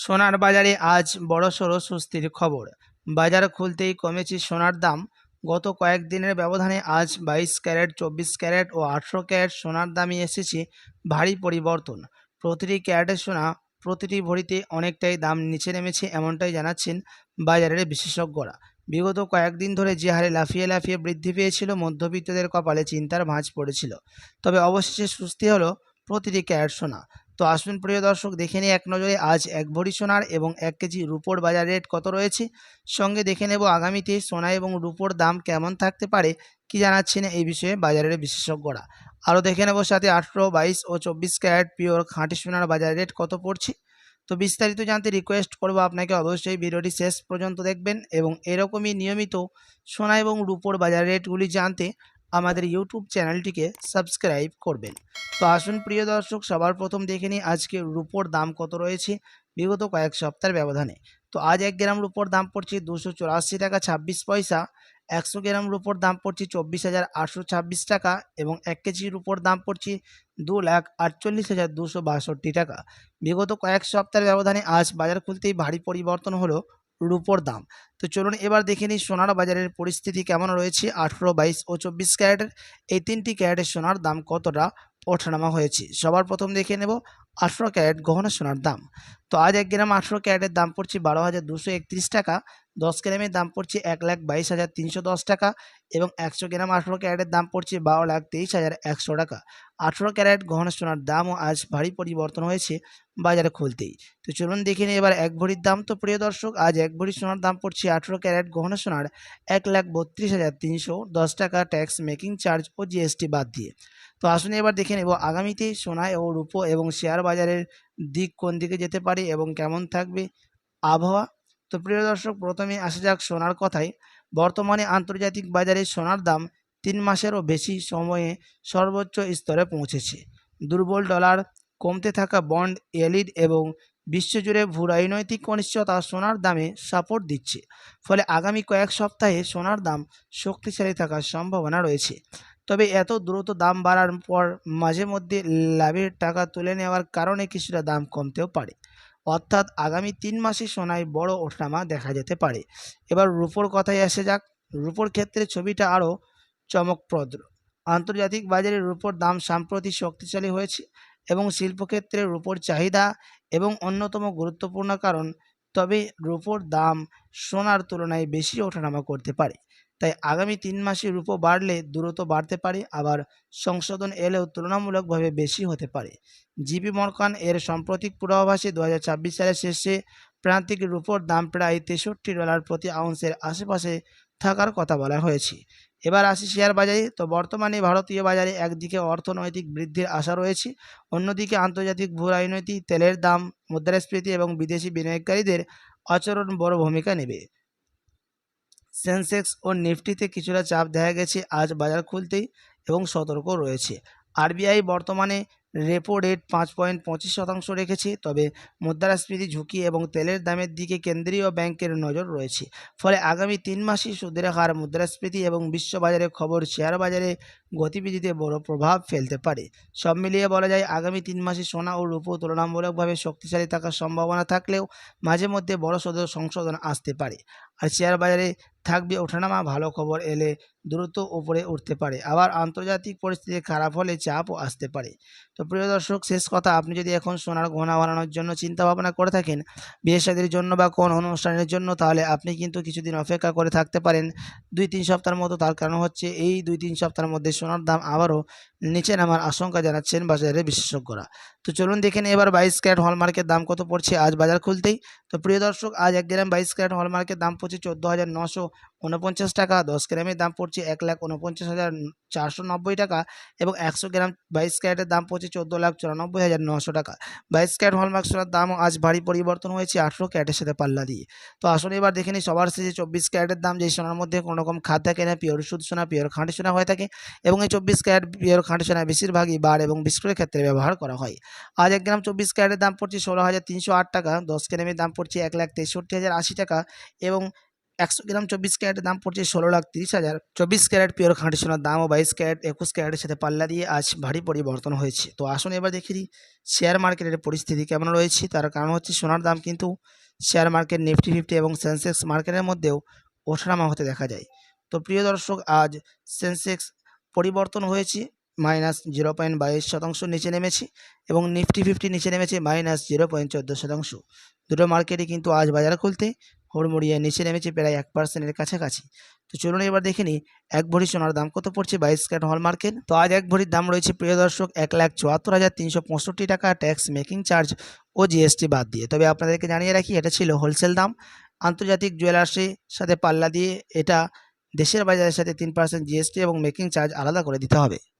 সোনার বাজারে আজ বড়সড় স্বস্তির খবর। বাজার খুলতেই কমেছে সোনার দাম। গত কয়েকদিনের ব্যবধানে আজ 22 ক্যারেট, 24 ক্যারেট ও 18 ক্যারেট সোনার দামে এসেছে ভারী পরিবর্তন। প্রতিটি ক্যারেটের সোনা প্রতিটি ভরিতে অনেকটাই দাম নিচে নেমেছে, এমনটাই জানাচ্ছেন বাজারের বিশেষজ্ঞরা। বিগত কয়েকদিন ধরে যে হারে লাফিয়ে লাফিয়ে বৃদ্ধি পেয়েছিল, মধ্যবিত্তদের কপালে চিন্তার ভাঁজ পড়েছিল। তবে অবশেষে স্বস্তি হলো প্রতিটি ক্যারেট সোনা। তো আসুন প্রিয় দর্শক, দেখে নিই এক নজরে আজ এক ভরি সোনার এবং 1 কেজি রূপোর বাজার রেট কত রয়েছে। সঙ্গে দেখে নেব আগামীতে সোনা এবং রূপোর দাম কেমন থাকতে পারে, কি জানাচ্ছেন এই বিষয়ে বাজারের বিশেষজ্ঞরা। আরও দেখে নেব সাথে 18, 22 ও 24 ক্যারেট পিওর খাঁটি সোনার বাজার রেট কত পড়ছে। তো বিস্তারিত জানতে রিকোয়েস্ট করব আপনাকে অবশ্যই ভিডিওটি শেষ পর্যন্ত দেখবেন এবং এরকমই নিয়মিত সোনা এবং রূপোর বাজার রেটগুলি জানতে আমাদের ইউটিউব চ্যানেলটিকে সাবস্ক্রাইব করবেন। তো আসুন প্রিয় দর্শক, সবার প্রথম দেখে নিই আজকে রূপোর দাম কত রয়েছে বিগত কয়েক সপ্তাহের ব্যবধানে। তো আজ 1 গ্রাম রূপোর দাম পড়ছে 284 টাকা 26 পয়সা। 100 গ্রাম রূপোর দাম পড়ছে 24,826 টাকা এবং 1 কেজি রূপোর দাম পড়ছে 2,48,262 টাকা। বিগত কয়েক সপ্তাহের ব্যবধানে আজ বাজার খুলতেই ভারী পরিবর্তন হলো রূপোর দাম। তো চলুন এবার দেখে নিই সোনার বাজারের পরিস্থিতি কেমন রয়েছে। 18, 22 ও 24 ক্যারেটের এই 3টি ক্যারেটের সোনার দাম কতটা ওঠানামা হয়েছে। সবার প্রথম দেখে নেব 18 ক্যারেট গহনা সোনার দাম। তো আজ 1 গ্রাম 18 ক্যারেটের দাম পড়ছে 12,231 টাকা। 10 গ্রামের দাম পড়ছে 1,22,310 টাকা এবং 100 গ্রাম 18 ক্যারেটের দাম পড়ছে 12,23,100 টাকা। 18 ক্যারেট গহনা সোনার দামও আজ ভারী পরিবর্তন হয়েছে বাজারে খুলতেই। তো চলুন দেখে নিই এবার 1 ভরির দাম। তো প্রিয় দর্শক, আজ 1 ভরি সোনার দাম পড়ছে 18 ক্যারেট গহনা সোনার 1,32,310 টাকা, ট্যাক্স মেকিং চার্জ ও জিএসটি বাদ দিয়ে। তো আসুন এবার দেখে নেব আগামীতে সোনা ও রূপো এবং শেয়ার বাজারের দিক কোন দিকে যেতে পারে এবং কেমন থাকবে আবহাওয়া। তো প্রিয় দর্শক, প্রথমে আসা যাক সোনার কথায়। বর্তমানে আন্তর্জাতিক বাজারে সোনার দাম 3 মাসেরও বেশি সময়ে সর্বোচ্চ স্তরে পৌঁছেছে। দুর্বল ডলার, কমতে থাকা বন্ড ইয়েল্ড এবং বিশ্বজুড়ে ভূরাজনৈতিক অনিশ্চয়তা সোনার দামে সাপোর্ট দিচ্ছে। ফলে আগামী কয়েক সপ্তাহে সোনার দাম শক্তিশালী থাকার সম্ভাবনা রয়েছে। তবে এত দ্রুত দাম বাড়ার পর মাঝে মধ্যে লাভের টাকা তুলে নেওয়ার কারণে কিছুটা দাম কমতেও পারে। অর্থাৎ আগামী 3 মাসে সোনায় বড় ওঠানামা দেখা যেতে পারে। এবার রূপোর কথায় আসা যাক। রূপোর ক্ষেত্রে ছবিটা আরও চমকপ্রদ। আন্তর্জাতিক বাজারে রূপোর দাম সাম্প্রতি শক্তিশালী হয়েছে এবং শিল্পক্ষেত্রে রূপোর চাহিদা এবং অন্যতম গুরুত্বপূর্ণ কারণ। তবে রূপোর দাম সোনার তুলনায় বেশি ওঠানামা করতে পারে। তাই আগামী 3 মাসে রূপো বাড়লে দ্রুত বাড়তে পারে, আবার সংশোধন এলেও তুলনামূলকভাবে বেশি হতে পারে। জিপি মর্গান এর সাম্প্রতিক পূর্বাভাসে 2026 সালের শেষে প্রান্তিক রূপোর দাম প্রায় $63 প্রতি আউন্সের আশেপাশে থাকার কথা বলা হয়েছে। এবার আসি শেয়ার বাজারে। তো বর্তমানে ভারতীয় বাজারে একদিকে অর্থনৈতিক বৃদ্ধির আশা রয়েছে, অন্যদিকে আন্তর্জাতিক ভূরাজনীতি, তেলের দাম, মুদ্রাস্ফীতি এবং বিদেশি বিনিয়োগকারীদের আচরণ বড় ভূমিকা নেবে। সেন্সেক্স ও নিফটিতে কিছুটা চাপ দেখা গেছে আজ বাজার খুলতেই এবং সতর্ক রয়েছে। আরবিআই বর্তমানে রেপো রেট 5.25% রেখেছে। তবে মুদ্রাস্ফীতি ঝুঁকি এবং তেলের দামের দিকে কেন্দ্রীয় ব্যাংকের নজর রয়েছে। ফলে আগামী 3 মাসে সুদের হার, মুদ্রাস্ফীতি এবং বিশ্ববাজারের খবর শেয়ার বাজারে গতিবিধিতে বড় প্রভাব ফেলতে পারে। সব মিলিয়ে বলা যায় আগামী 3 মাসে সোনা ও রূপো তুলনামূলকভাবে শক্তিশালী থাকার সম্ভাবনা থাকলেও মাঝে মধ্যে বড় সংশোধন আসতে পারে। আর শেয়ার বাজারে থাকবে ওঠানামা, ভালো খবর এলে দ্রুত উপরে উঠতে পারে, আবার আন্তর্জাতিক পরিস্থিতি খারাপ হলে চাপও আসতে পারে। তো প্রিয় দর্শক, শেষ কথা, আপনি যদি এখন সোনার গহনা বানানোর জন্য চিন্তা ভাবনা করে থাকেন, বিয়ে শাদীর জন্য বা কোন অনুষ্ঠানের জন্য, তাহলে আপনি কিন্তু কিছুদিন অপেক্ষা করে থাকতে পারেন, 2-3 সপ্তাহের মতো। তার কারণ হচ্ছে এই 2-3 সপ্তাহের মধ্যে সোনার দাম আবারও নিচে নামার আশঙ্কা জানাচ্ছেন বাজারের বিশেষজ্ঞরা। তো চলুন দেখে নিই এবার 22 ক্যারেট হলমার্কের দাম কত পড়ছে আজ বাজার খুলতেই। তো প্রিয় দর্শক, আজ 1 গ্রাম 22 ক্যারেট হলমার্কের দাম পড়ছে 14,949 টাকা। 10 গ্রামের দাম পড়ছে 1,49,490 টাকা এবং 100 গ্রাম 22 ক্যারেটের দাম পড়ছে 14,94,900 টাকা। 22 ক্যারেট হলমার্ক সোনার দামও আজ ভারী পরিবর্তন হয়েছে 18 ক্যারেটের সাথে পাল্লা দিয়ে। তো আসলে এবার দেখে নিই সবার শেষে 24 ক্যারেটের দাম, যেই সোনার মধ্যে কোনো রকম খাদ থাকে না, পিওর শুদ্ধ সোনা, পিওর খাঁটি সোনা হয়ে থাকে এবং এই 24 ক্যারেট পিওর খাঁটি সোনা বেশিরভাগই বার এবং বিস্কুটের ক্ষেত্রে ব্যবহার করা হয়। আজ 1 গ্রাম 24 ক্যারেটের দাম পড়ছে 16,308 টাকা। 10 গ্রামের দাম পড়ছে 1,63,080 টাকা এবং 100 গ্রাম 24 ক্যারেটের দাম পড়ছে 16,30,000। 24 ক্যারেট পিওর খাঁটি সোনার দাম ও 22 ক্যারেট 21 ক্যারেটের সাথে পাল্লা দিয়ে আজ ভারী পরিবর্তন হয়েছে। তো আসুন এবার দেখে নিই শেয়ার মার্কেটের পরিস্থিতি কেমন রয়েছে। তার কারণ হচ্ছে সোনার দাম কিন্তু শেয়ার মার্কেট নিফটি 50 এবং সেন্সেক্স মার্কেটের মধ্যেও ওঠানামা হতে দেখা যায়। তো প্রিয় দর্শক, আজ সেন্সেক্স পরিবর্তন হয়েছে, -0.22% নিচে নেমেছে এবং নিফটি 50 নিচে নেমেছে -0.14%। দুটো মার্কেটই কিন্তু আজ বাজার খুলতে হুড়মুড়িয়ে নিচে নেমেছে প্রায় 1%-এর কাছাকাছি। তো চলুন এবার দেখে নিই 1 ভরি সোনার দাম কত পড়ছে 22 ক্যারেট হলমার্কের। তো আজ 1 ভরির দাম রয়েছে প্রিয় দর্শক 1,74,365 টাকা, ট্যাক্স মেকিং চার্জ ও জিএসটি বাদ দিয়ে। তবে আপনাদেরকে জানিয়ে রাখি, এটা ছিল হোলসেল দাম। আন্তর্জাতিক জুয়েলার্সের সাথে পাল্লা দিয়ে এটা দেশের বাজারের সাথে 3% জিএসটি এবং মেকিং চার্জ আলাদা করে দিতে হবে।